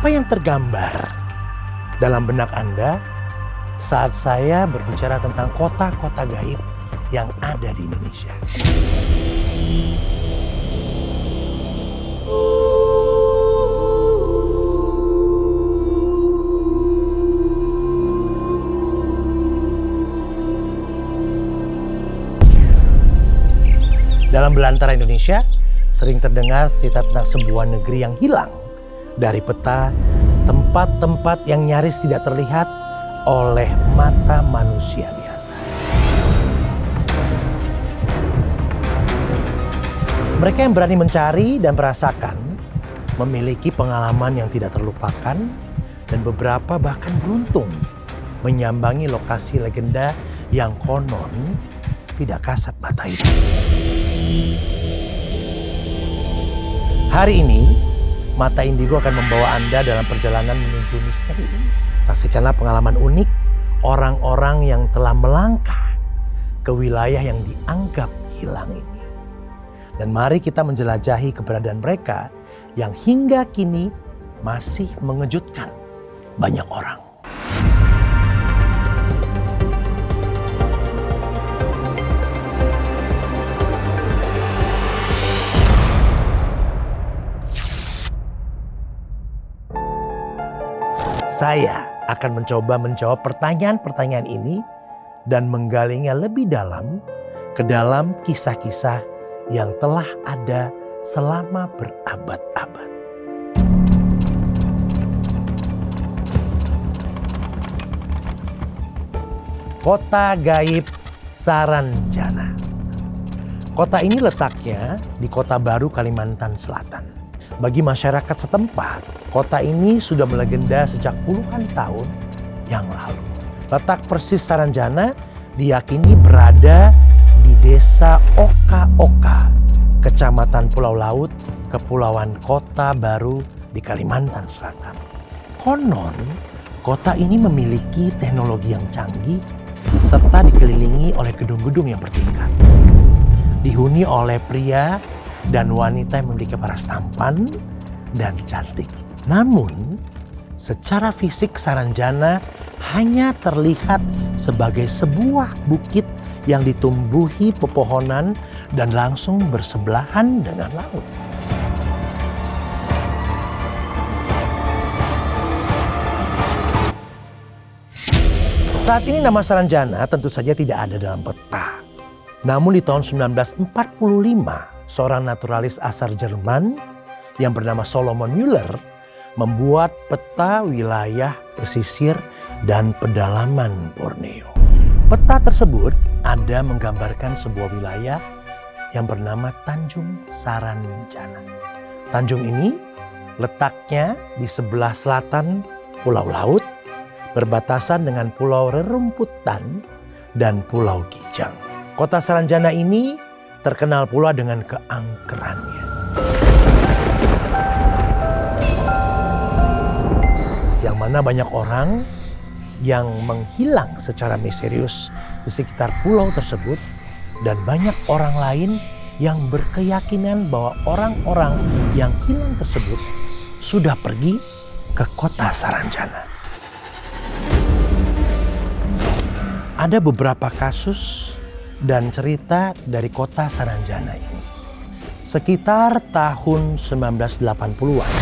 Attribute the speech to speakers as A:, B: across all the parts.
A: Apa yang tergambar dalam benak Anda saat saya berbicara tentang kota-kota gaib yang ada di Indonesia? Dalam belantara Indonesia, sering terdengar cerita tentang sebuah negeri yang hilang dari peta, tempat-tempat yang nyaris tidak terlihat oleh mata manusia biasa. Mereka yang berani mencari dan merasakan memiliki pengalaman yang tidak terlupakan dan beberapa bahkan beruntung menyambangi lokasi legenda yang konon tidak kasat mata itu. Hari ini, Mata Indigo akan membawa Anda dalam perjalanan menuju misteri ini. Saksikanlah pengalaman unik orang-orang yang telah melangkah ke wilayah yang dianggap hilang ini. Dan mari kita menjelajahi keberadaan mereka yang hingga kini masih mengejutkan banyak orang. Saya akan mencoba menjawab pertanyaan-pertanyaan ini dan menggalinya lebih dalam ke dalam kisah-kisah yang telah ada selama berabad-abad. Kota Gaib Saranjana. Kota ini letaknya di Kota Baru, Kalimantan Selatan. Bagi masyarakat setempat, kota ini sudah melegenda sejak puluhan tahun yang lalu. Letak persis Saranjana diyakini berada di desa Oka-Oka, Kecamatan Pulau Laut, Kepulauan Kota Baru di Kalimantan Selatan. Konon, kota ini memiliki teknologi yang canggih serta dikelilingi oleh gedung-gedung yang bertingkat. Dihuni oleh pria dan wanita yang memiliki paras tampan dan cantik. Namun, secara fisik Saranjana hanya terlihat sebagai sebuah bukit yang ditumbuhi pepohonan dan langsung bersebelahan dengan laut. Saat ini nama Saranjana tentu saja tidak ada dalam peta. Namun di tahun 1945, seorang naturalis asal Jerman yang bernama Solomon Müller membuat peta wilayah pesisir dan pedalaman Borneo. Peta tersebut ada menggambarkan sebuah wilayah yang bernama Tanjung Saranjana. Tanjung ini letaknya di sebelah selatan Pulau Laut, berbatasan dengan Pulau Rerumputan dan Pulau Kijang. Kota Saranjana ini terkenal pula dengan keangkerannya. Yang mana banyak orang yang menghilang secara misterius di sekitar pulau tersebut. Dan banyak orang lain yang berkeyakinan bahwa orang-orang yang hilang tersebut sudah pergi ke kota Saranjana. Ada beberapa kasus dan cerita dari kota Saranjana ini. Sekitar tahun 1980-an,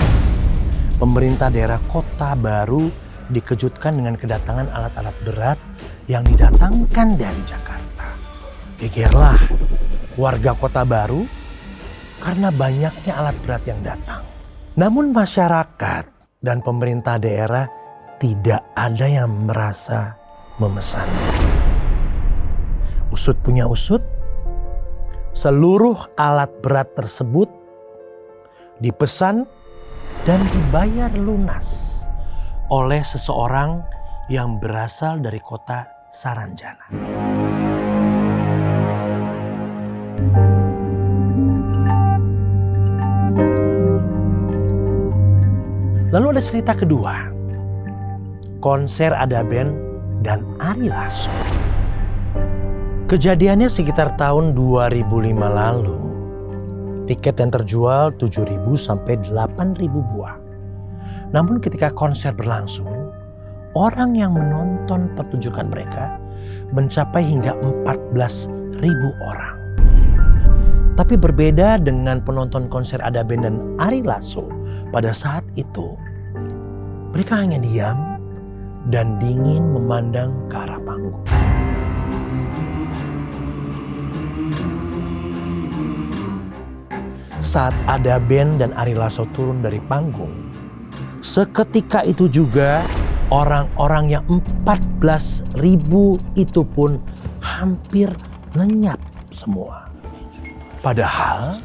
A: pemerintah daerah Kota Baru dikejutkan dengan kedatangan alat-alat berat yang didatangkan dari Jakarta. Gegerlah warga Kota Baru karena banyaknya alat berat yang datang. Namun masyarakat dan pemerintah daerah tidak ada yang merasa memesannya. Usut punya usut, seluruh alat berat tersebut dipesan dan dibayar lunas oleh seseorang yang berasal dari kota Saranjana. Lalu ada cerita kedua, konser Ada Band dan Ari Lasso. Kejadiannya sekitar tahun 2005 lalu. Tiket yang terjual 7.000 sampai 8.000 buah. Namun ketika konser berlangsung, orang yang menonton pertunjukan mereka mencapai hingga 14.000 orang. Tapi berbeda dengan penonton konser Ada Band dan Ari Lasso pada saat itu, mereka hanya diam dan dingin memandang ke arah panggung. Saat Ada Band dan Ari Lasso turun dari panggung, seketika itu juga orang-orang yang 14.000 itu pun hampir lenyap semua. Padahal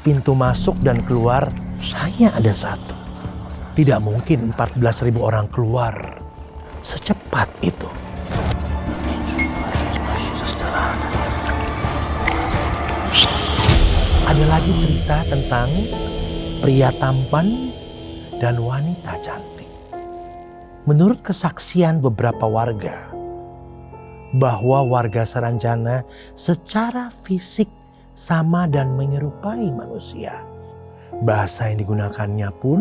A: pintu masuk dan keluar hanya ada satu. Tidak mungkin 14.000 orang keluar secepat itu. Ada lagi cerita tentang pria tampan dan wanita cantik. Menurut kesaksian beberapa warga, bahwa warga Saranjana secara fisik sama dan menyerupai manusia. Bahasa yang digunakannya pun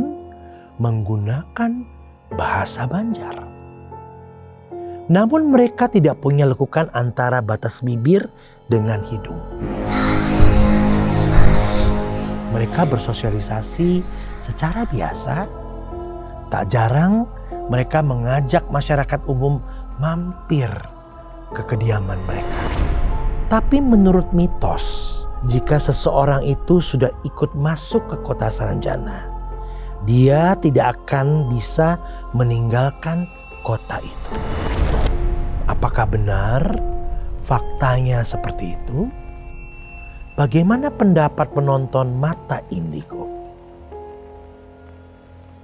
A: menggunakan bahasa Banjar. Namun mereka tidak punya lekukan antara batas bibir dengan hidung. Mereka bersosialisasi secara biasa. Tak jarang mereka mengajak masyarakat umum mampir ke kediaman mereka. Tapi menurut mitos, jika seseorang itu sudah ikut masuk ke kota Saranjana, dia tidak akan bisa meninggalkan kota itu. Apakah benar faktanya seperti itu? Bagaimana pendapat penonton Mata Indigo?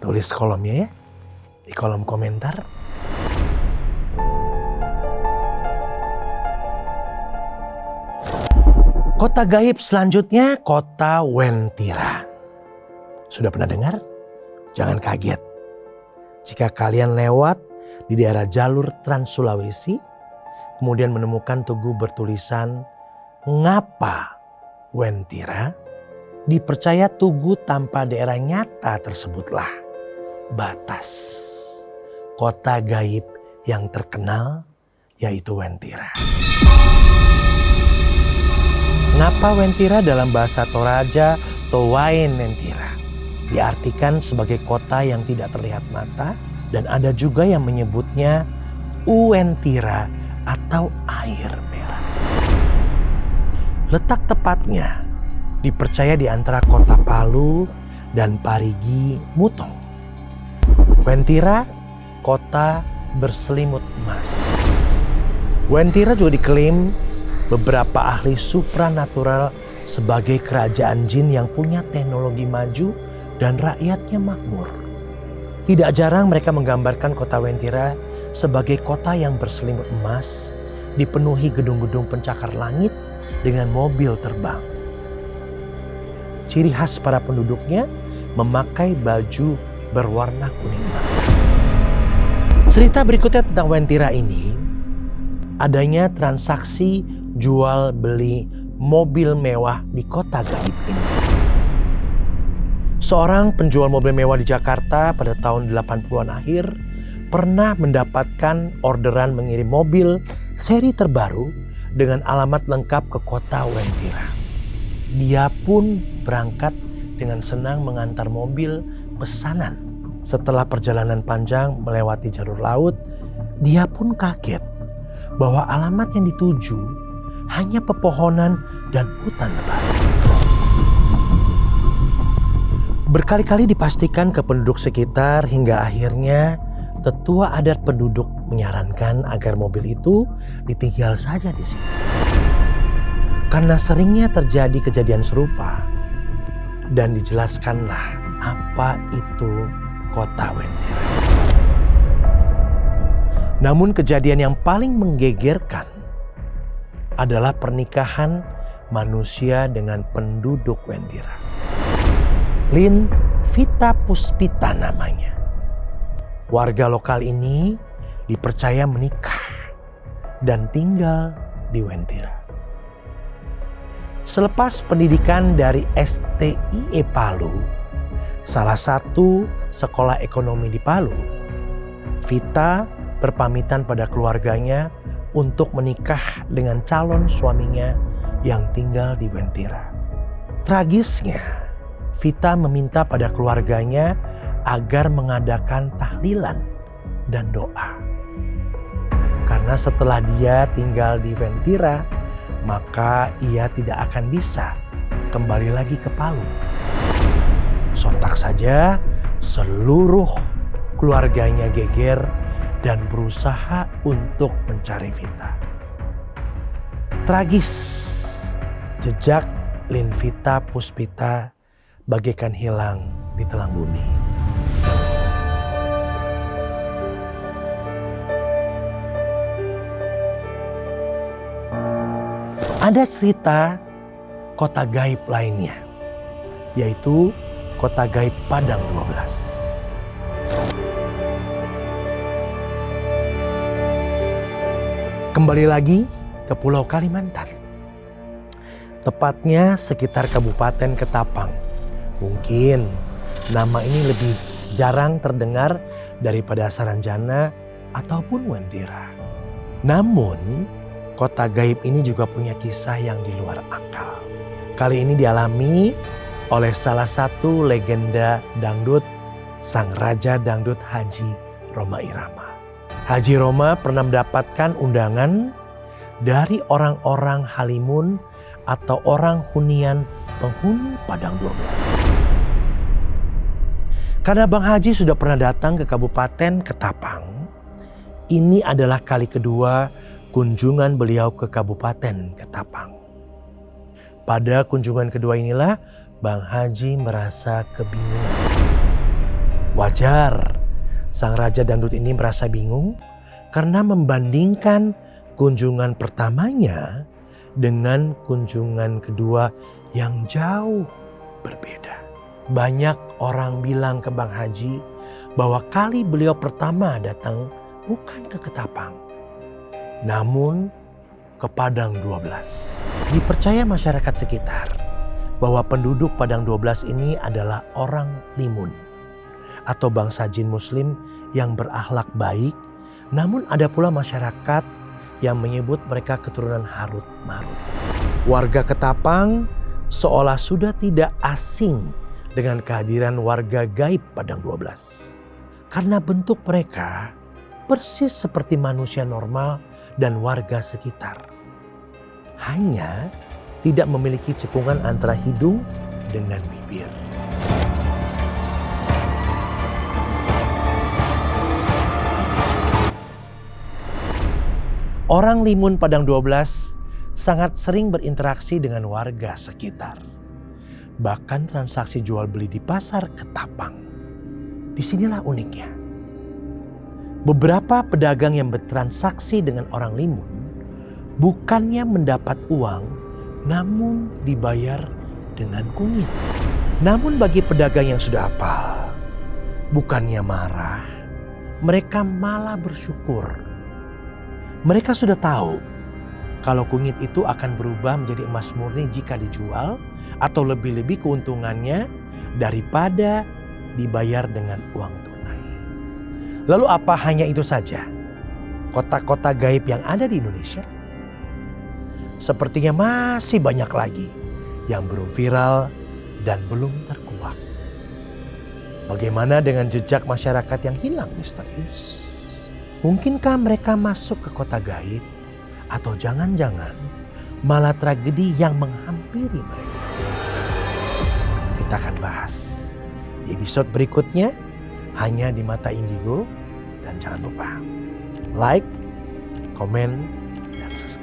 A: Tulis kolomnya ya, di kolom komentar. Kota gaib selanjutnya, kota Wentira. Sudah pernah dengar? Jangan kaget. Jika kalian lewat di daerah jalur Trans Sulawesi, kemudian menemukan tugu bertulisan Ngapa Wentira, dipercaya tugu tanpa daerah nyata tersebutlah batas kota gaib yang terkenal, yaitu Wentira. Ngapa Wentira dalam bahasa Toraja Towain Wentira diartikan sebagai kota yang tidak terlihat mata, dan ada juga yang menyebutnya Uwentira atau air merah. Letak tepatnya dipercaya di antara kota Palu dan Parigi Mutong. Wentira, kota berselimut emas. Wentira juga diklaim beberapa ahli supranatural sebagai kerajaan jin yang punya teknologi maju dan rakyatnya makmur. Tidak jarang mereka menggambarkan kota Wentira sebagai kota yang berselimut emas, dipenuhi gedung-gedung pencakar langit dengan mobil terbang. Ciri khas para penduduknya memakai baju berwarna kuning emas. Cerita berikutnya tentang Wentira ini, adanya transaksi jual beli mobil mewah di kota gaib ini. Seorang penjual mobil mewah di Jakarta pada tahun 80-an akhir pernah mendapatkan orderan mengirim mobil seri terbaru dengan alamat lengkap ke kota Wentira. Dia pun berangkat dengan senang mengantar mobil pesanan. Setelah perjalanan panjang melewati jalur laut, dia pun kaget bahwa alamat yang dituju hanya pepohonan dan hutan lebat. Berkali-kali dipastikan ke penduduk sekitar hingga akhirnya tetua adat penduduk menyarankan agar mobil itu ditinggal saja di situ. Karena seringnya terjadi kejadian serupa, dan dijelaskanlah apa itu kota Wentira. Namun kejadian yang paling menggegerkan adalah pernikahan manusia dengan penduduk Wentira. Lin Vita Puspita namanya. Warga lokal ini dipercaya menikah dan tinggal di Wentira. Selepas pendidikan dari STIE Palu, salah satu sekolah ekonomi di Palu, Vita berpamitan pada keluarganya untuk menikah dengan calon suaminya yang tinggal di Wentira. Tragisnya, Vita meminta pada keluarganya agar mengadakan tahlilan dan doa. Karena setelah dia tinggal di Wentira, maka ia tidak akan bisa kembali lagi ke Palu. Sontak saja seluruh keluarganya geger dan berusaha untuk mencari Vita. Tragis, jejak Linvita Puspita bagaikan hilang di telang bumi. Ada cerita kota gaib lainnya, yaitu kota gaib Padang 12. Kembali lagi ke Pulau Kalimantan. Tepatnya sekitar Kabupaten Ketapang. Mungkin nama ini lebih jarang terdengar daripada Saranjana ataupun Wentira. Namun, kota gaib ini juga punya kisah yang di luar akal. Kali ini dialami oleh salah satu legenda dangdut, sang Raja Dangdut Haji Rhoma Irama. Haji Rhoma pernah mendapatkan undangan dari orang-orang Halimun atau orang hunian penghuni Padang 12. Karena Bang Haji sudah pernah datang ke Kabupaten Ketapang, ini adalah kali kedua kunjungan beliau ke Kabupaten Ketapang. Pada kunjungan kedua inilah Bang Haji merasa kebingungan. Wajar, sang Raja Dangdut ini merasa bingung karena membandingkan kunjungan pertamanya dengan kunjungan kedua yang jauh berbeda. Banyak orang bilang ke Bang Haji bahwa kali beliau pertama datang bukan ke Ketapang, namun ke Padang 12. Dipercaya masyarakat sekitar bahwa penduduk Padang 12 ini adalah orang Limun atau bangsa jin muslim yang berakhlak baik, namun ada pula masyarakat yang menyebut mereka keturunan Harut Marut. Warga Ketapang seolah sudah tidak asing dengan kehadiran warga gaib Padang 12. Karena bentuk mereka persis seperti manusia normal dan warga sekitar. Hanya tidak memiliki cekungan antara hidung dengan bibir. Orang Limun Padang 12 sangat sering berinteraksi dengan warga sekitar. Bahkan transaksi jual beli di pasar Ketapang. Disinilah uniknya. Beberapa pedagang yang bertransaksi dengan orang Limun bukannya mendapat uang, namun dibayar dengan kunyit. Namun bagi pedagang yang sudah hafal, bukannya marah, mereka malah bersyukur. Mereka sudah tahu kalau kunyit itu akan berubah menjadi emas murni jika dijual, atau lebih-lebih keuntungannya daripada dibayar dengan uang tunai. Lalu apa hanya itu saja kota-kota gaib yang ada di Indonesia? Sepertinya masih banyak lagi yang belum viral dan belum terkuak. Bagaimana dengan jejak masyarakat yang hilang misterius? Mungkinkah mereka masuk ke kota gaib? Atau jangan-jangan malah tragedi yang menghampiri mereka? Kita akan bahas di episode berikutnya hanya di Mata Indigo. Dan jangan lupa like, komen, dan subscribe.